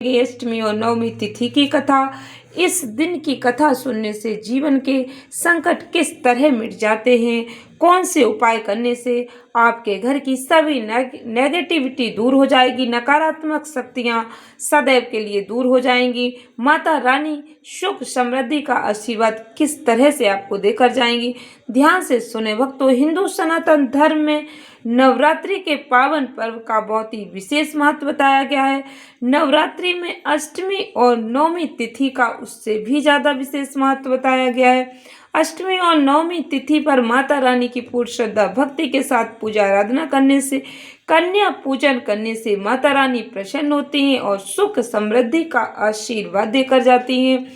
अष्टमी और नवमी तिथि की कथा। इस दिन की कथा सुनने से जीवन के संकट किस तरह मिट जाते हैं, कौन से उपाय करने से आपके घर की सभी नेगेटिविटी दूर हो जाएगी, नकारात्मक शक्तियां सदैव के लिए दूर हो जाएंगी, माता रानी सुख समृद्धि का आशीर्वाद किस तरह से आपको देकर जाएंगी। ध्यान से सुने भक्तों, हिंदू सनातन धर्म में नवरात्रि के पावन पर्व का बहुत ही विशेष महत्व बताया गया है। नवरात्रि में अष्टमी और नवमी तिथि का उससे भी ज्यादा विशेष महत्व बताया गया है। अष्टमी और नवमी तिथि पर माता रानी की पूर्ण श्रद्धा भक्ति के साथ पूजा आराधना करने से, कन्या पूजन करने से माता रानी प्रसन्न होती हैं और सुख समृद्धि का आशीर्वाद देकर जाती हैं।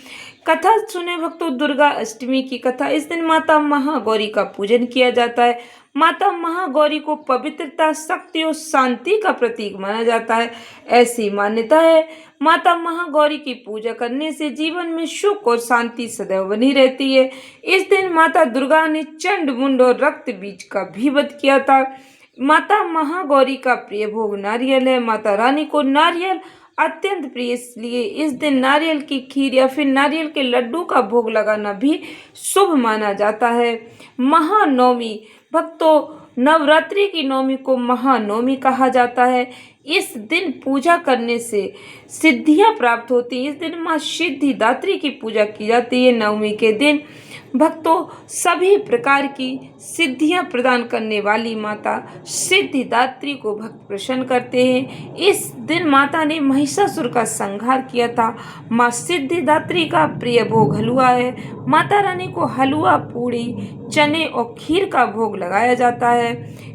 कथा सुने भक्तों, दुर्गा अष्टमी की कथा। इस दिन माता महागौरी का पूजन किया जाता है। माता महागौरी को पवित्रता, शक्ति और शांति का प्रतीक माना जाता है। ऐसी मान्यता है, माता महागौरी की पूजा करने से जीवन में सुख और शांति सदैव बनी रहती है। इस दिन माता दुर्गा ने चंड मुंड और रक्त बीज का भी वध किया था। माता महागौरी का प्रिय भोग नारियल है। माता रानी को नारियल अत्यंत प्रिय, इसलिए इस दिन नारियल की खीर या फिर नारियल के लड्डू का भोग लगाना भी शुभ माना जाता है। महानवमी भक्तों, नवरात्रि की नवमी को महानवमी कहा जाता है। इस दिन पूजा करने से सिद्धियां प्राप्त होती हैं। इस दिन माँ सिद्धिदात्री की पूजा की जाती है। नवमी के दिन भक्तों, सभी प्रकार की सिद्धियां प्रदान करने वाली माता सिद्धिदात्री को भक्त प्रसन्न करते हैं। इस दिन माता ने महिषासुर का संहार किया था। माँ सिद्धिदात्री का प्रिय भोग हलवा है। माता रानी को हलवा, पूड़ी, चने और खीर का भोग लगाया जाता है।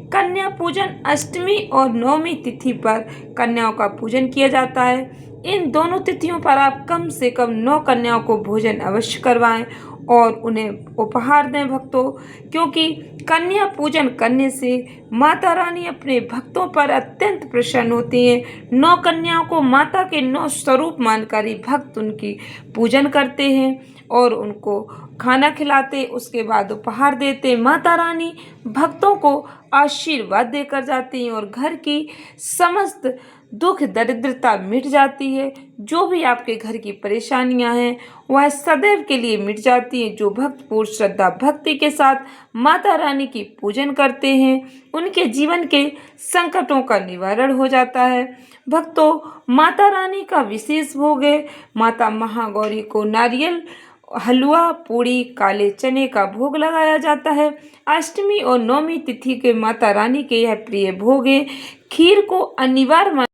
कन्या पूजन अष्टमी और नवमी तिथि पर कन्याओं का पूजन किया जाता है। इन दोनों तिथियों पर आप कम से कम 9 कन्याओं को भोजन अवश्य करवाएं और उन्हें उपहार दें भक्तों, क्योंकि कन्या पूजन करने से माता रानी अपने भक्तों पर अत्यंत प्रसन्न होती हैं। 9 कन्याओं को माता के 9 स्वरूप मानकर ही भक्त उनकी पूजन करते हैं और उनको खाना खिलाते, उसके बाद उपहार देते। माता रानी भक्तों को आशीर्वाद देकर जाती हैं और घर की समस्त दुख दरिद्रता मिट जाती है। जो भी आपके घर की परेशानियां हैं वह सदैव के लिए मिट जाती हैं। जो भक्त पूर्ण श्रद्धा भक्ति के साथ माता रानी की पूजन करते हैं, उनके जीवन के संकटों का निवारण हो जाता है। भक्तों, माता रानी का विशेष भोग है। माता महागौरी को नारियल, हलवा, पूड़ी, काले चने का भोग लगाया जाता है। अष्टमी और नवमी तिथि के माता रानी के यह प्रिय भोग है। खीर को अनिवार्य